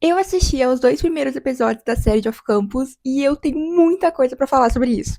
Eu assisti aos 2 primeiros episódios da série de Off Campus e eu tenho muita coisa pra falar sobre isso.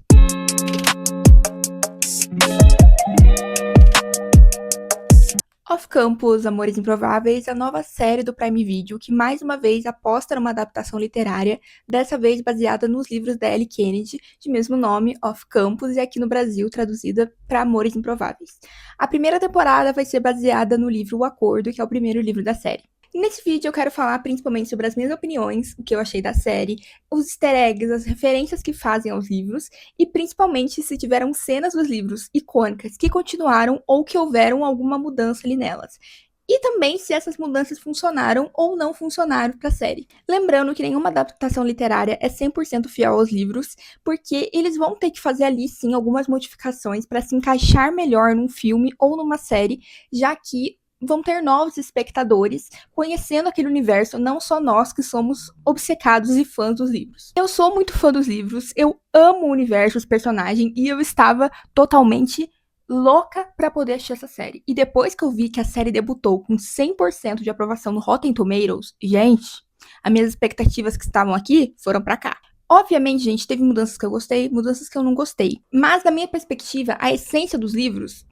Off Campus, Amores Improváveis, a nova série do Prime Video que mais uma vez aposta numa adaptação literária, dessa vez baseada nos livros da Ellie Kennedy, de mesmo nome, Off Campus, e aqui no Brasil traduzida para Amores Improváveis. A primeira temporada vai ser baseada no livro O Acordo, que é o primeiro livro da série. Nesse vídeo eu quero falar principalmente sobre as minhas opiniões, o que eu achei da série, os easter eggs, as referências que fazem aos livros e principalmente se tiveram cenas dos livros icônicas que continuaram ou que houveram alguma mudança ali nelas. E também se essas mudanças funcionaram ou não funcionaram para a série. Lembrando que nenhuma adaptação literária é 100% fiel aos livros, porque eles vão ter que fazer ali sim algumas modificações para se encaixar melhor num filme ou numa série, já que vão ter novos espectadores conhecendo aquele universo, não só nós que somos obcecados e fãs dos livros. Eu sou muito fã dos livros, eu amo o universo, os personagens, e eu estava totalmente louca pra poder assistir essa série. E depois que eu vi que a série debutou com 100% de aprovação no Rotten Tomatoes, gente, as minhas expectativas que estavam aqui foram pra cá. Obviamente, gente, teve mudanças que eu gostei, mudanças que eu não gostei. Mas, da minha perspectiva, a essência dos livros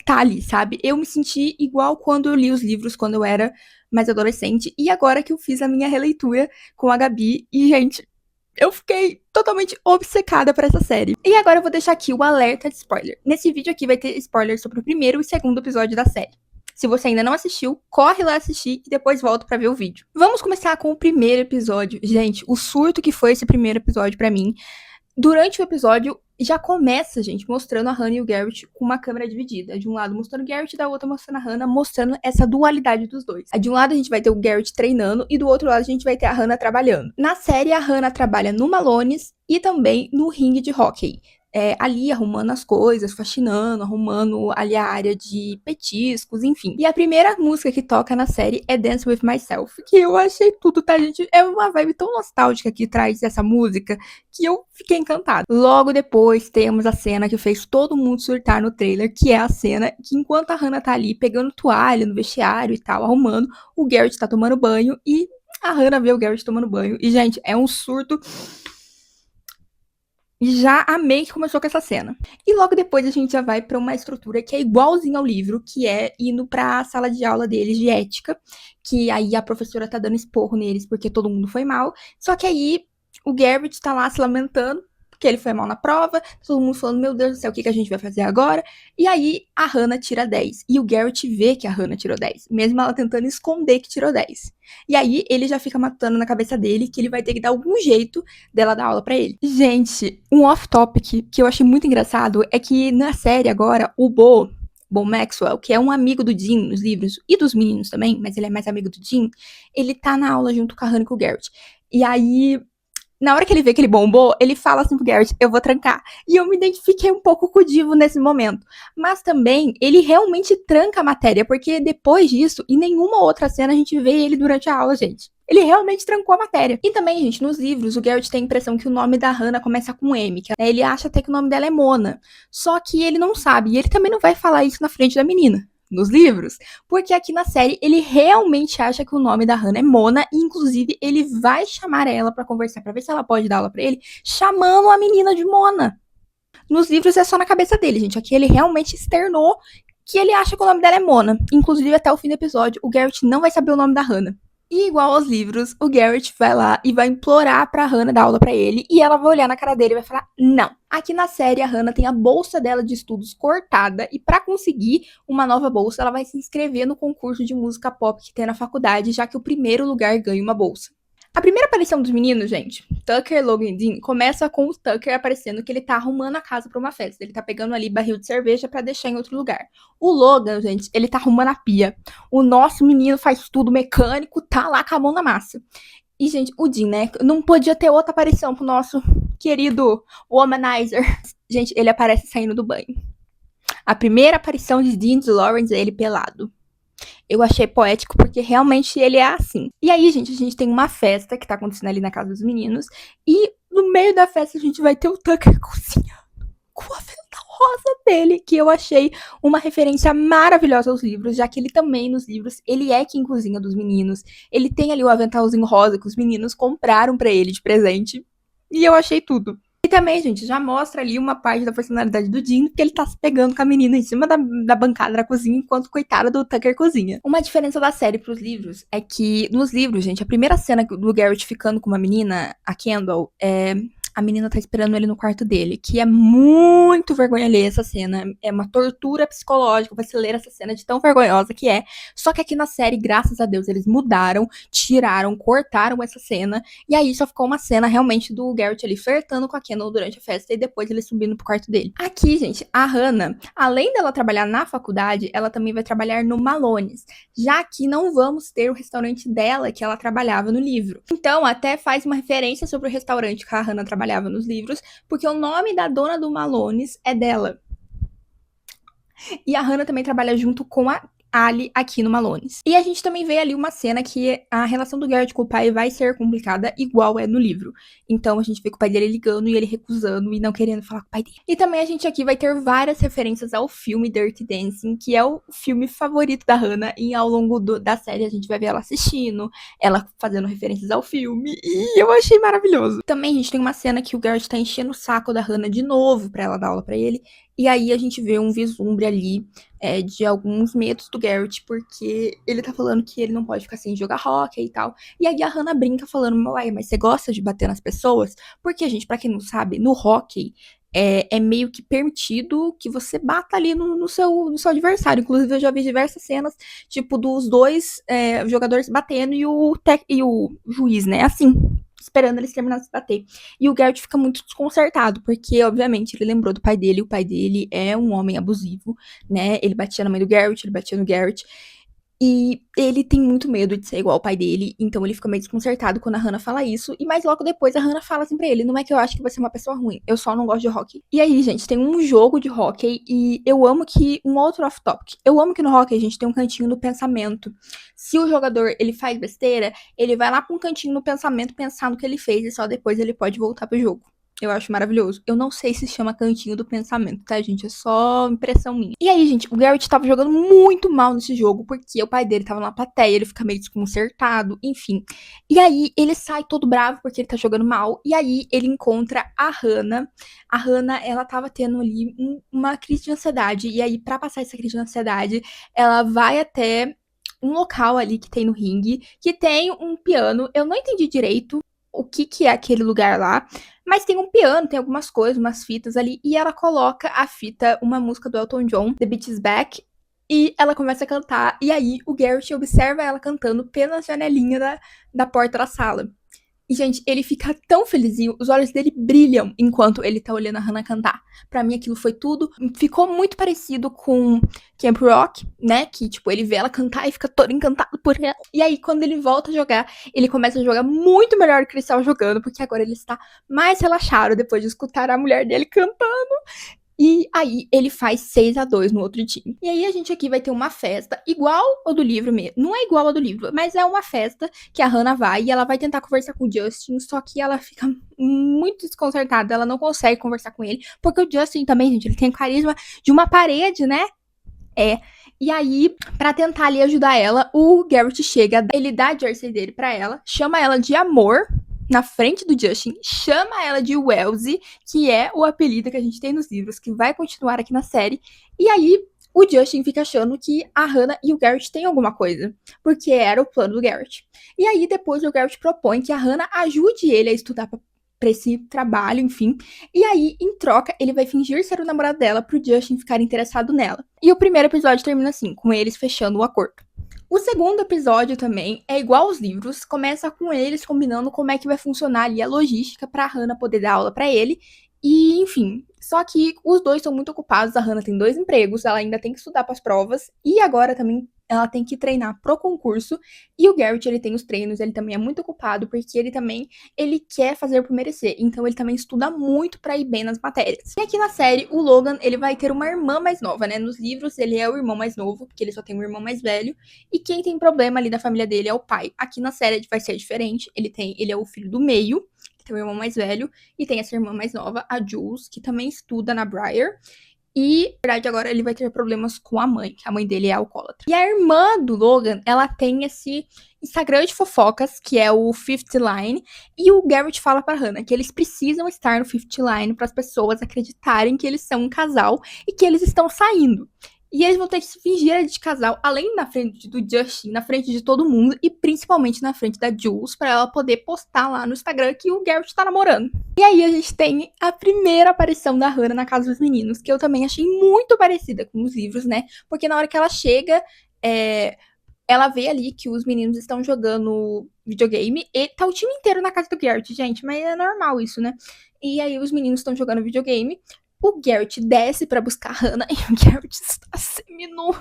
tá ali, sabe? Eu me senti igual quando eu li os livros quando eu era mais adolescente e agora que eu fiz a minha releitura com a Gabi e, gente, eu fiquei totalmente obcecada por essa série. E agora eu vou deixar aqui o alerta de spoiler. Nesse vídeo aqui vai ter spoiler sobre o primeiro e segundo episódio da série. Se você ainda não assistiu, corre lá assistir e depois volta pra ver o vídeo. Vamos começar com o primeiro episódio. Gente, o surto que foi esse primeiro episódio pra mim. Durante o episódio, já começa, gente, mostrando a Hannah e o Garrett com uma câmera dividida. De um lado mostrando o Garrett, da outra mostrando a Hannah, mostrando essa dualidade dos dois. De um lado a gente vai ter o Garrett treinando e do outro lado a gente vai ter a Hannah trabalhando. Na série, a Hannah trabalha no Malones e também no ringue de hóquei. Ali arrumando as coisas, faxinando, arrumando ali a área de petiscos, enfim. E a primeira música que toca na série é Dance With Myself, que eu achei tudo, tá, gente? É uma vibe tão nostálgica que traz essa música que eu fiquei encantada. Logo depois temos a cena que fez todo mundo surtar no trailer, que é a cena que enquanto a Hannah tá ali pegando toalha no vestiário e tal, arrumando, o Garrett tá tomando banho e a Hannah vê o Garrett tomando banho. E, gente, é um surto. Já amei que começou com essa cena. E logo depois a gente já vai pra uma estrutura que é igualzinha ao livro, que é indo pra sala de aula deles de ética, que aí a professora tá dando esporro neles porque todo mundo foi mal. Só que aí o Garrett tá lá se lamentando porque ele foi mal na prova, todo mundo falando, meu Deus do céu, o que a gente vai fazer agora? E aí a Hannah tira 10. E o Garrett vê que a Hannah tirou 10, mesmo ela tentando esconder que tirou 10. E aí ele já fica matando na cabeça dele que ele vai ter que dar algum jeito dela dar aula pra ele. Gente, um off-topic que eu achei muito engraçado é que na série agora, o Bo Maxwell, que é um amigo do Dean nos livros, e dos meninos também, mas ele é mais amigo do Dean, ele tá na aula junto com a Hannah e com o Garrett. E aí, na hora que ele vê que ele bombou, ele fala assim pro Garrett, eu vou trancar. E eu me identifiquei um pouco com o Divo nesse momento. Mas também, ele realmente tranca a matéria, porque depois disso, em nenhuma outra cena a gente vê ele durante a aula, gente. Ele realmente trancou a matéria. E também, gente, nos livros, o Garrett tem a impressão que o nome da Hannah começa com M, que ele acha até que o nome dela é Mona. Só que ele não sabe, e ele também não vai falar isso na frente da menina. Nos livros, porque aqui na série ele realmente acha que o nome da Hannah é Mona e inclusive ele vai chamar ela pra conversar, pra ver se ela pode dar aula pra ele, chamando a menina de Mona. Nos livros é só na cabeça dele, gente. Aqui ele realmente externou que ele acha que o nome dela é Mona. Inclusive até o fim do episódio, o Garrett não vai saber o nome da Hannah. E igual aos livros, o Garrett vai lá e vai implorar pra Hannah dar aula pra ele, e ela vai olhar na cara dele e vai falar, não. Aqui na série, a Hannah tem a bolsa dela de estudos cortada, e pra conseguir uma nova bolsa, ela vai se inscrever no concurso de música pop que tem na faculdade, já que o primeiro lugar ganha uma bolsa. A primeira aparição dos meninos, gente, Tucker, Logan e Dean, começa com o Tucker aparecendo que ele tá arrumando a casa pra uma festa. Ele tá pegando ali barril de cerveja pra deixar em outro lugar. O Logan, gente, ele tá arrumando a pia. O nosso menino faz tudo mecânico, tá lá com a mão na massa. E, gente, o Dean, né, não podia ter outra aparição pro nosso querido womanizer. Gente, ele aparece saindo do banho. A primeira aparição de Dean Lawrence é ele pelado. Eu achei poético porque realmente ele é assim. E aí, gente, a gente tem uma festa que tá acontecendo ali na casa dos meninos. E no meio da festa a gente vai ter o Tucker cozinhando. com a venda rosa dele, que eu achei uma referência maravilhosa aos livros, já que ele também, nos livros, ele é quem cozinha dos meninos. Ele tem ali o aventalzinho rosa que os meninos compraram pra ele de presente. E eu achei tudo. E também, gente, já mostra ali uma parte da personalidade do Dean, porque ele tá se pegando com a menina em cima da bancada da cozinha, enquanto coitada do Tucker cozinha. Uma diferença da série pros livros é que, nos livros, gente, a primeira cena do Garrett ficando com uma menina, a Kendall, a menina tá esperando ele no quarto dele, que é muito vergonha ler essa cena. É uma tortura psicológica você ler essa cena de tão vergonhosa que é. Só que aqui na série, graças a Deus, eles mudaram, tiraram, cortaram essa cena. E aí só ficou uma cena realmente do Garrett ali flertando com a Kendall durante a festa e depois ele subindo pro quarto dele. Aqui, gente, a Hannah, além dela trabalhar na faculdade, ela também vai trabalhar no Malone's, já que não vamos ter o restaurante dela que ela trabalhava no livro. Então, até faz uma referência sobre o restaurante que a Hannah trabalhava nos livros, porque o nome da dona do Malone's é dela. E a Hannah também trabalha junto com a Ali aqui no Malone's. E a gente também vê ali uma cena que a relação do Garrett com o pai vai ser complicada, igual é no livro. Então a gente vê com o pai dele ligando e ele recusando e não querendo falar com o pai dele. E também a gente aqui vai ter várias referências ao filme Dirty Dancing, que é o filme favorito da Hannah, e ao longo da série a gente vai ver ela assistindo, ela fazendo referências ao filme, e eu achei maravilhoso. Também a gente tem uma cena que o Garrett tá enchendo o saco da Hannah de novo pra ela dar aula pra ele, e aí a gente vê um vislumbre ali de alguns medos do Garrett, porque ele tá falando que ele não pode ficar sem jogar hockey e tal. E aí a Hannah brinca falando, uai, mas você gosta de bater nas pessoas? Porque, gente, pra quem não sabe, no hockey é meio que permitido que você bata ali no seu adversário. Inclusive, eu já vi diversas cenas, tipo, dos dois jogadores batendo e o juiz, né? Assim, esperando eles terminarem de se bater. E o Garrett fica muito desconcertado, porque, obviamente, ele lembrou do pai dele, e o pai dele é um homem abusivo, né? Ele batia na mãe do Garrett, ele batia no Garrett. E ele tem muito medo de ser igual ao pai dele, então ele fica meio desconcertado quando a Hannah fala isso. E mais logo depois a Hannah fala assim pra ele: não é que eu acho que você é uma pessoa ruim, eu só não gosto de hockey. E aí, gente, tem um jogo de hockey e eu amo que. Um outro off-topic. Eu amo que no hockey a gente tem um cantinho do pensamento. Se o jogador ele faz besteira, ele vai lá pra um cantinho no pensamento pensar no que ele fez e só depois ele pode voltar pro jogo. Eu acho maravilhoso. Eu não sei se chama cantinho do pensamento, tá, gente? É só impressão minha. E aí, gente, o Garrett tava jogando muito mal nesse jogo, porque o pai dele tava na plateia, ele fica meio desconcertado, enfim. E aí, ele sai todo bravo porque ele tá jogando mal. E aí, ele encontra a Hannah. A Hannah, ela tava tendo ali uma crise de ansiedade. E aí, pra passar essa crise de ansiedade, ela vai até um local ali que tem no ringue, que tem um piano. Eu não entendi direito o que é aquele lugar lá, mas tem um piano, tem algumas coisas, umas fitas ali, e ela coloca a fita, uma música do Elton John, The Beat Is Back, e ela começa a cantar, e aí o Garrett observa ela cantando pela janelinha da porta da sala. E, gente, ele fica tão felizinho, os olhos dele brilham enquanto ele tá olhando a Hannah cantar. Pra mim, aquilo foi tudo. Ficou muito parecido com Camp Rock, né? Que, tipo, ele vê ela cantar e fica todo encantado por ela. E aí, quando ele volta a jogar, ele começa a jogar muito melhor do que ele estava jogando, porque agora ele está mais relaxado depois de escutar a mulher dele cantando. E aí ele faz 6-2 no outro time. E aí a gente aqui vai ter uma festa igual ao do livro mesmo. Não é igual ao do livro, mas é uma festa que a Hannah vai e ela vai tentar conversar com o Justin, só que ela fica muito desconcertada, ela não consegue conversar com ele, porque o Justin também, gente, ele tem o carisma de uma parede, né? E aí, pra tentar ali ajudar ela, o Garrett chega, ele dá a jersey dele pra ela, chama ela de amor na frente do Justin, chama ela de Wellesley, que é o apelido que a gente tem nos livros, que vai continuar aqui na série. E aí, o Justin fica achando que a Hannah e o Garrett têm alguma coisa, porque era o plano do Garrett. E aí, depois, o Garrett propõe que a Hannah ajude ele a estudar pra esse trabalho, enfim. E aí, em troca, ele vai fingir ser o namorado dela pro Justin ficar interessado nela. E o primeiro episódio termina assim, com eles fechando o acordo. O segundo episódio também é igual aos livros, começa com eles combinando como é que vai funcionar ali a logística pra Hannah poder dar aula pra ele. E, enfim, só que os dois estão muito ocupados, a Hannah tem 2 empregos, ela ainda tem que estudar para as provas e agora também ela tem que treinar pro concurso. E o Garrett, ele tem os treinos, ele também é muito ocupado porque ele quer fazer por merecer, então ele também estuda muito pra ir bem nas matérias. E aqui na série, o Logan, ele vai ter uma irmã mais nova, né? Nos livros, ele é o irmão mais novo, porque ele só tem um irmão mais velho, e quem tem problema ali da família dele é o pai. Aqui na série vai ser diferente, ele é o filho do meio, que tem um irmão mais velho, e tem essa irmã mais nova, a Jules, que também estuda na Briar. E, na verdade, agora ele vai ter problemas com a mãe, que a mãe dele é alcoólatra. E a irmã do Logan, ela tem esse Instagram de fofocas, que é o Fifth Line, e o Garrett fala pra Hannah que eles precisam estar no Fifth Line para as pessoas acreditarem que eles são um casal e que eles estão saindo. E eles vão ter que se fingir de casal, além na frente do Justin, na frente de todo mundo, e principalmente na frente da Jules, pra ela poder postar lá no Instagram que o Garrett tá namorando. E aí a gente tem a primeira aparição da Hannah na casa dos meninos, que eu também achei muito parecida com os livros, né? Porque na hora que ela chega, ela vê ali que os meninos estão jogando videogame, e tá o time inteiro na casa do Garrett, gente, mas é normal isso, né? E aí os meninos estão jogando videogame, o Garrett desce pra buscar a Hannah e o Garrett está seminu.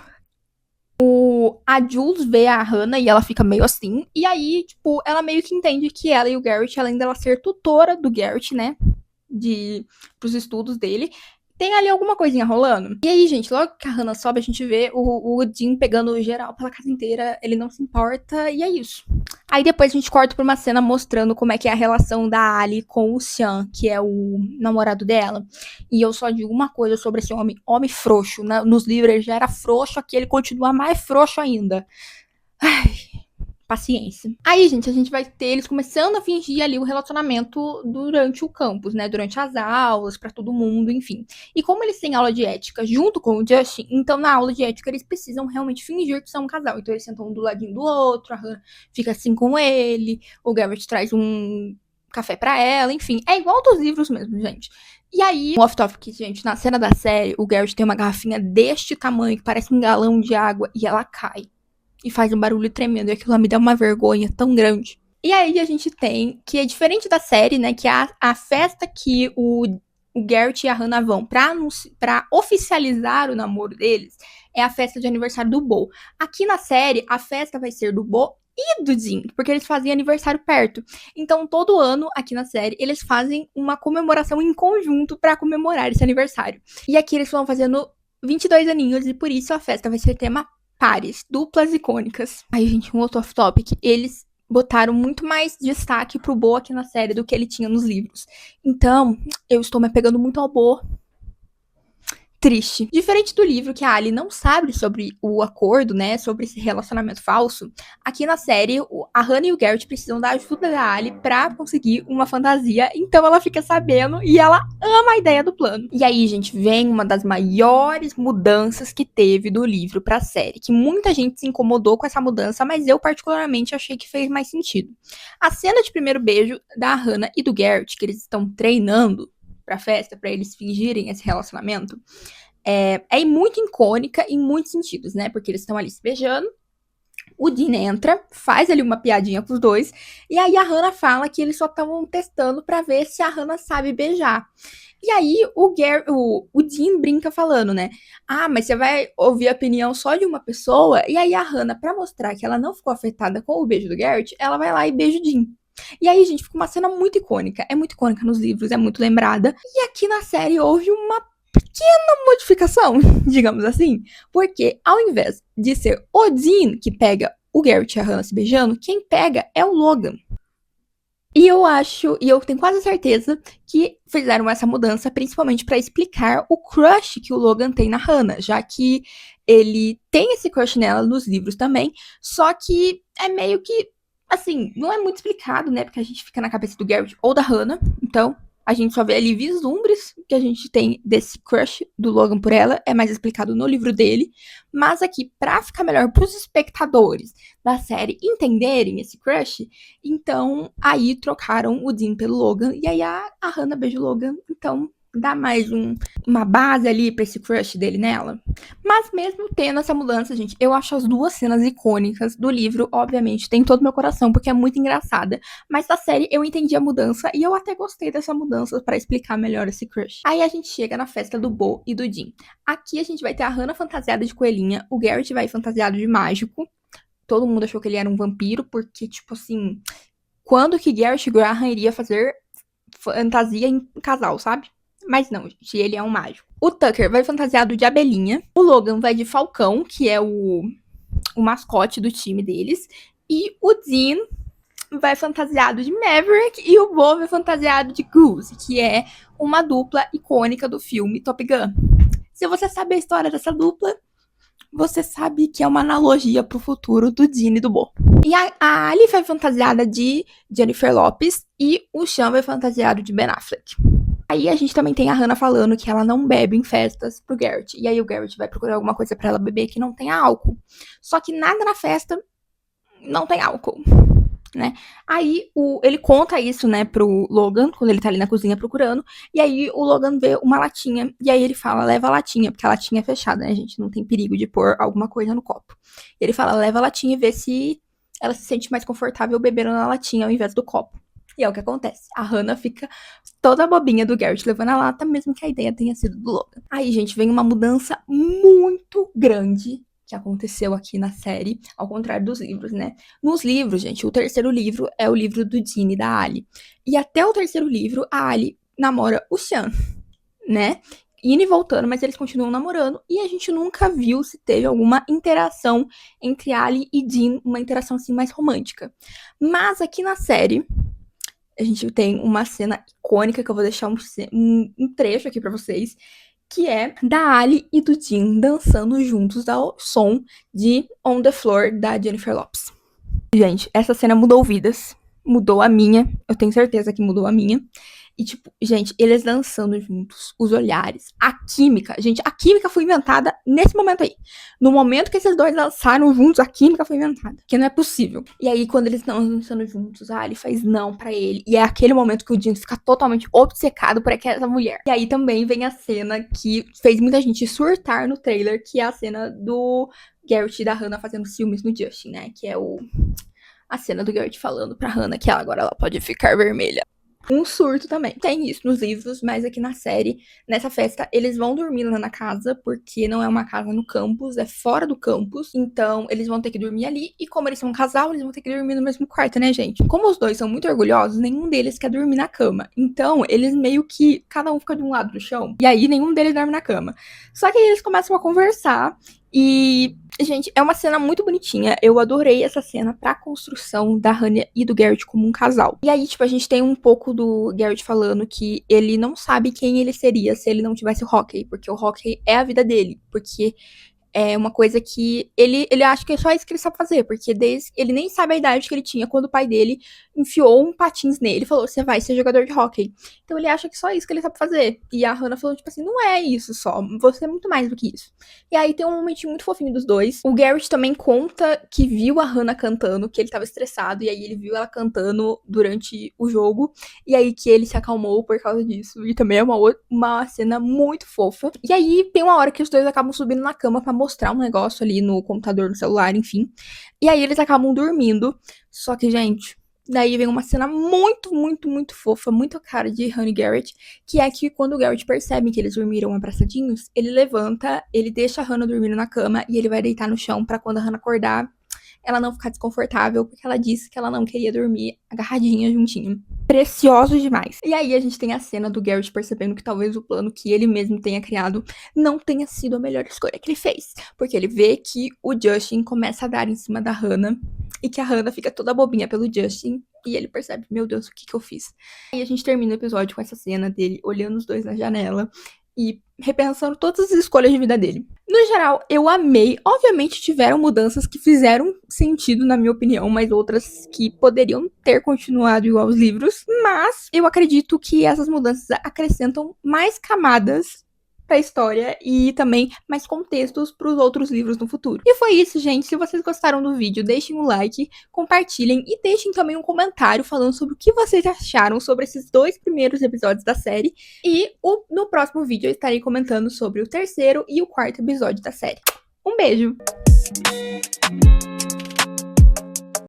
A Jules vê a Hannah e ela fica meio assim. E aí, tipo, ela meio que entende que ela e o Garrett, além dela ser tutora do Garrett, né? Pros estudos dele, tem ali alguma coisinha rolando. E aí, gente, logo que a Hannah sobe, a gente vê o Dean pegando geral pela casa inteira. Ele não se importa, e é isso. Aí depois a gente corta pra uma cena mostrando como é que é a relação da Ali com o Sean, que é o namorado dela. E eu só digo uma coisa sobre esse homem frouxo. Nos livros ele já era frouxo, aqui ele continua mais frouxo ainda. Ai, paciência. Aí, gente, a gente vai ter eles começando a fingir ali o relacionamento durante o campus, né? Durante as aulas, pra todo mundo, enfim. E como eles têm aula de ética junto com o Justin, então na aula de ética eles precisam realmente fingir que são um casal. Então eles sentam um do ladinho do outro, a Hannah fica assim com ele, o Garrett traz um café pra ela, enfim. É igual dos livros mesmo, gente. E aí, um off-topic, gente, na cena da série, o Garrett tem uma garrafinha deste tamanho, que parece um galão de água, e ela cai. E faz um barulho tremendo, e aquilo me dá uma vergonha tão grande. E aí a gente tem, que é diferente da série, né, que a festa que o Garrett e a Hannah vão pra oficializar o namoro deles é a festa de aniversário do Bo. Aqui na série, a festa vai ser do Bo e do Dean, porque eles fazem aniversário perto. Então, todo ano, aqui na série, eles fazem uma comemoração em conjunto pra comemorar esse aniversário. E aqui eles estão fazendo 22 aninhos, e por isso a festa vai ser tema pares, duplas icônicas. Aí, gente, um outro off-topic. Eles botaram muito mais destaque pro Bo aqui na série do que ele tinha nos livros. Então, eu estou me apegando muito ao Bo. Triste. Diferente do livro, que a Ali não sabe sobre o acordo, né, sobre esse relacionamento falso, aqui na série, a Hannah e o Garrett precisam da ajuda da Ali pra conseguir uma fantasia, então ela fica sabendo e ela ama a ideia do plano. E aí, gente, vem uma das maiores mudanças que teve do livro pra série, que muita gente se incomodou com essa mudança, mas eu particularmente achei que fez mais sentido. A cena de primeiro beijo da Hannah e do Garrett, que eles estão treinando pra festa, pra eles fingirem esse relacionamento, é muito icônica em muitos sentidos, né? Porque eles estão ali se beijando, o Dean entra, faz ali uma piadinha com os dois, e aí a Hannah fala que eles só estavam testando pra ver se a Hannah sabe beijar. E aí o Dean brinca falando, né? Ah, mas você vai ouvir a opinião só de uma pessoa? E aí a Hannah, pra mostrar que ela não ficou afetada com o beijo do Garrett, ela vai lá e beija o Dean. E aí, gente, fica uma cena muito icônica. É muito icônica nos livros, é muito lembrada. E aqui na série houve uma pequena modificação, digamos assim. Porque ao invés de ser o Dean que pega o Garrett e a Hannah se beijando, quem pega é o Logan. E eu tenho quase certeza que fizeram essa mudança principalmente pra explicar o crush que o Logan tem na Hannah, já que ele tem esse crush nela nos livros também, só que é meio que assim, não é muito explicado, né? Porque a gente fica na cabeça do Garrett ou da Hannah. Então, a gente só vê ali vislumbres que a gente tem desse crush do Logan por ela. É mais explicado no livro dele. Mas aqui, pra ficar melhor pros espectadores da série entenderem esse crush, então aí trocaram o Dean pelo Logan. E aí a Hannah beija o Logan. Então, dá mais uma base ali pra esse crush dele nela. Mas mesmo tendo essa mudança, gente, eu acho as duas cenas icônicas do livro, obviamente, tem todo o meu coração, porque é muito engraçada. Mas da série eu entendi a mudança e eu até gostei dessa mudança pra explicar melhor esse crush. Aí a gente chega na festa do Bo e do Dean. Aqui a gente vai ter a Hannah fantasiada de coelhinha, o Garrett vai fantasiado de mágico. Todo mundo achou que ele era um vampiro, porque, tipo assim, quando que Garrett Graham iria fazer fantasia em casal, sabe? Mas não, gente, ele é um mágico. O Tucker vai fantasiado de abelhinha. O Logan vai de falcão, que é o mascote do time deles. E o Dean vai fantasiado de Maverick e o Bo vai fantasiado de Goose, que é uma dupla icônica do filme Top Gun. Se você sabe a história dessa dupla, você sabe que é uma analogia pro futuro do Dean e do Bo. E a Ali vai fantasiada de Jennifer Lopez e o Sean vai fantasiado de Ben Affleck. Aí a gente também tem a Hannah falando que ela não bebe em festas pro Garrett. E aí o Garrett vai procurar alguma coisa pra ela beber que não tenha álcool. Só que nada na festa não tem álcool, né? Aí ele conta isso, né, pro Logan, quando ele tá ali na cozinha procurando. E aí o Logan vê uma latinha. E aí ele fala, leva a latinha, porque a latinha é fechada, né, gente? Não tem perigo de pôr alguma coisa no copo. Ele fala, leva a latinha e vê se ela se sente mais confortável bebendo na latinha ao invés do copo. E é o que acontece. A Hannah fica toda bobinha do Garrett levando a lata, mesmo que a ideia tenha sido do Logan. Aí, gente, vem uma mudança muito grande que aconteceu aqui na série, ao contrário dos livros, né? Nos livros, gente, o terceiro livro é o livro do Dean e da Ali. E até o terceiro livro, a Ali namora o Sean, né? Indo e voltando, mas eles continuam namorando. E a gente nunca viu se teve alguma interação entre Ali e Dean, uma interação assim mais romântica. Mas aqui na série, a gente tem uma cena icônica que eu vou deixar um trecho aqui pra vocês, que é da Ali e do Dean dançando juntos ao som de On the Floor da Jennifer Lopez. Gente, essa cena mudou vidas. Mudou a minha. Eu tenho certeza que mudou a minha. E, tipo, gente, eles dançando juntos, os olhares, a química. Gente, a química foi inventada nesse momento aí. No momento que esses dois dançaram juntos, a química foi inventada. Que não é possível. E aí, quando eles estão dançando juntos, a Ali faz não pra ele. E é aquele momento que o Dean fica totalmente obcecado por aquela mulher. E aí também vem a cena que fez muita gente surtar no trailer, que é a cena do Garrett e da Hannah fazendo ciúmes no Justin, né? Que é a cena do Garrett falando pra Hannah que agora ela pode ficar vermelha. Um surto também. Tem isso nos livros, mas aqui na série, nessa festa, eles vão dormir lá na casa, porque não é uma casa no campus, é fora do campus. Então, eles vão ter que dormir ali. E como eles são um casal, eles vão ter que dormir no mesmo quarto, né, gente? Como os dois são muito orgulhosos, nenhum deles quer dormir na cama. Então, eles meio que, cada um fica de um lado do chão. E aí, nenhum deles dorme na cama. Só que aí eles começam a conversar. E, gente, é uma cena muito bonitinha. Eu adorei essa cena pra construção da Hannah e do Garrett como um casal. E aí, tipo, a gente tem um pouco do Garrett falando que ele não sabe quem ele seria se ele não tivesse o hockey, porque o hockey é a vida dele, porque é uma coisa que ele acha que é só isso que ele sabe fazer, porque ele nem sabe a idade que ele tinha quando o pai dele enfiou um patins nele e falou, você vai ser jogador de hóquei. Então ele acha que só isso que ele sabe fazer. E a Hannah falou, tipo assim, não é isso só, você é muito mais do que isso. E aí tem um momentinho muito fofinho dos dois. O Garrett também conta que viu a Hannah cantando, que ele tava estressado, e aí ele viu ela cantando durante o jogo, e aí que ele se acalmou por causa disso. E também é uma cena muito fofa. E aí tem uma hora que os dois acabam subindo na cama pra mostrar um negócio ali no computador, no celular, enfim. E aí eles acabam dormindo. Só que, gente, daí vem uma cena muito, muito, muito fofa, muito a cara de Hannah e Garrett, que é que quando o Garrett percebe que eles dormiram abraçadinhos, ele levanta, ele deixa a Hannah dormindo na cama e ele vai deitar no chão pra quando a Hannah acordar, ela não ficar desconfortável, porque ela disse que ela não queria dormir agarradinha juntinho. Precioso demais. E aí a gente tem a cena do Garrett percebendo que talvez o plano que ele mesmo tenha criado não tenha sido a melhor escolha que ele fez. Porque ele vê que o Justin começa a dar em cima da Hannah e que a Hannah fica toda bobinha pelo Justin. E ele percebe, meu Deus, o que eu fiz? E a gente termina o episódio com essa cena dele olhando os dois na janela e repensando todas as escolhas de vida dele. No geral, eu amei. Obviamente, tiveram mudanças que fizeram sentido, na minha opinião, mas outras que poderiam ter continuado igual aos livros. Mas eu acredito que essas mudanças acrescentam mais camadas pra história e também mais contextos para os outros livros no futuro. E foi isso, gente. Se vocês gostaram do vídeo, deixem um like, compartilhem e deixem também um comentário falando sobre o que vocês acharam sobre esses 2 primeiros episódios da série. E no próximo vídeo eu estarei comentando sobre o terceiro e o quarto episódio da série. Um beijo!